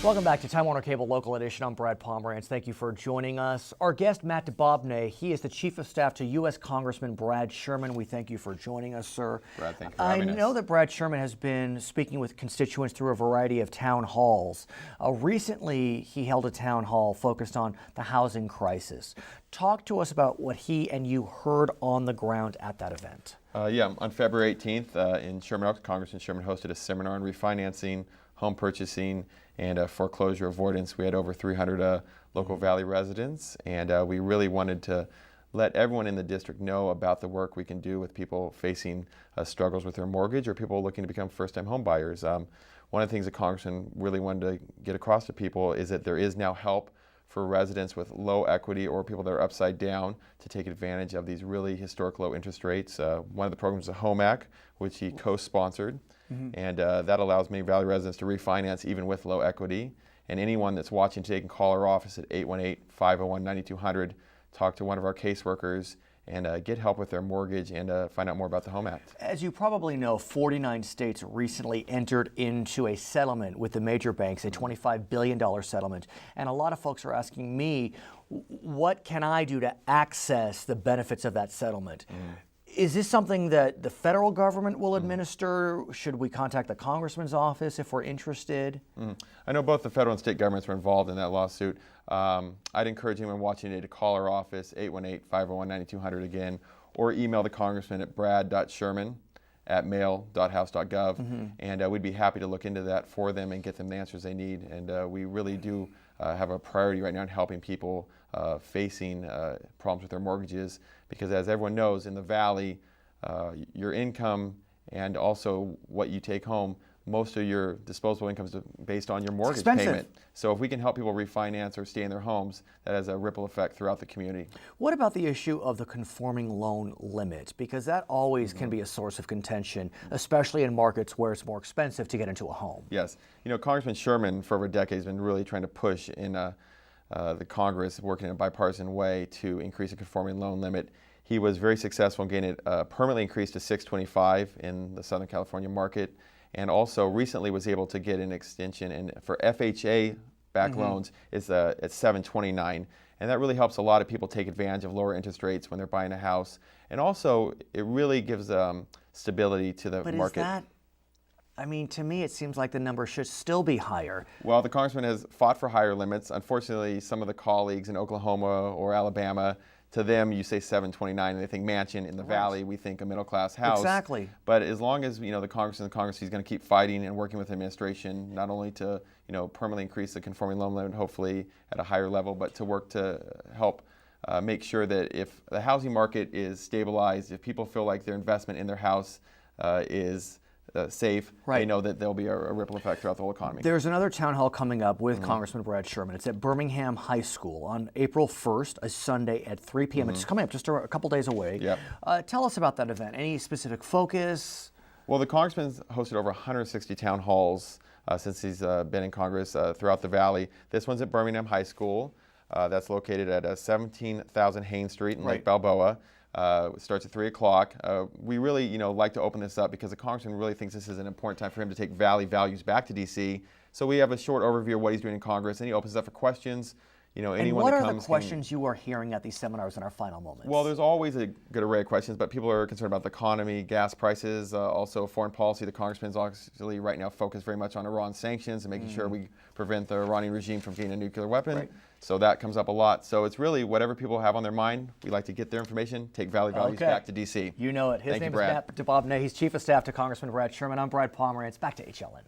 Welcome back to Time Warner Cable Local Edition. I'm Brad Pomerance. Thank you for joining us. Our guest, Matt Dababneh, he is the Chief of Staff to U.S. Congressman Brad Sherman. We thank you for joining us, sir. Brad, thank you for having us. I know that Brad Sherman has been speaking with constituents through a variety of town halls. Recently, he held a town hall focused on the housing crisis. Talk to us about what he and you heard on the ground at that event. On February 18th in Sherman, Congressman Sherman hosted a seminar on refinancing, home purchasing, and foreclosure avoidance. We had over 300 local Valley residents, and we really wanted to let everyone in the district know about the work we can do with people facing struggles with their mortgage or people looking to become first-time home buyers. One of the things the Congressman really wanted to get across to people is that there is now help for residents with low equity or people that are upside down to take advantage of these really historic low interest rates. One of the programs is a Home Act, which he co-sponsored. And that allows many Valley residents to refinance even with low equity. And anyone that's watching today can call our office at 818-501-9200, talk to one of our caseworkers, and get help with their mortgage and find out more about the Home Act. As you probably know, 49 states recently entered into a settlement with the major banks, a $25 billion settlement. And a lot of folks are asking me, what can I do to access the benefits of that settlement? Is this something that the federal government will administer? Should we contact the congressman's office if we're interested? I know both the federal and state governments were involved in that lawsuit. I'd encourage anyone watching today to call our office, 818-501-9200 again, or email the congressman at brad.sherman@mail.house.gov, and we'd be happy to look into that for them and get them the answers they need. And we really do have a priority right now in helping people facing problems with their mortgages, because as everyone knows, in the Valley, your income and also what you take home, most of your disposable income is based on your mortgage payment. So if we can help people refinance or stay in their homes, that has a ripple effect throughout the community. What about the issue of the conforming loan limit? Because that always can be a source of contention, especially in markets where it's more expensive to get into a home. Yes. You know, Congressman Sherman for over a decade has been really trying to push in the Congress, working in a bipartisan way to increase the conforming loan limit. He was very successful in getting it permanently increased to 625 in the Southern California market, and also recently was able to get an extension, and for FHA-backed loans is at 729, and that really helps a lot of people take advantage of lower interest rates when they're buying a house, and also it really gives stability to the market. But is that, I mean, to me it seems like the number should still be higher. Well, the congressman has fought for higher limits. Unfortunately, some of the colleagues in Oklahoma or Alabama, to them, you say 729, and they think mansion. In the Valley, we think a middle-class house. Exactly. But as long as the Congress and the Congress, he's going to keep fighting and working with the administration, not only to permanently increase the conforming loan limit, hopefully at a higher level, but to work to help make sure that if the housing market is stabilized, if people feel like their investment in their house is safe, they know that there'll be a ripple effect throughout the whole economy. There's another town hall coming up with Congressman Brad Sherman. It's at Birmingham High School on April 1st, a Sunday at 3 p.m. It's coming up just a couple days away. Tell us about that event. Any specific focus? Well, the Congressman's hosted over 160 town halls since he's been in Congress throughout the Valley. This one's at Birmingham High School. That's located at 17,000 Haines Street in Lake Balboa. It starts at 3 o'clock. We really, like to open this up because the Congressman really thinks this is an important time for him to take Valley values back to D.C. So we have a short overview of what he's doing in Congress, and he opens up for questions. Anyone and what that are the questions you are hearing at these seminars in our final moments? Well, there's always a good array of questions, but people are concerned about the economy, gas prices, also foreign policy. The Congressman's actually right now focused very much on Iran sanctions and making sure we prevent the Iranian regime from getting a nuclear weapon. So that comes up a lot. So it's really whatever people have on their mind. We like to get their information, take Valley values back to D.C. You know it. His name is Matt Dababneh. He's Chief of Staff to Congressman Brad Sherman. I'm Brad Pomerance. Back to HLN.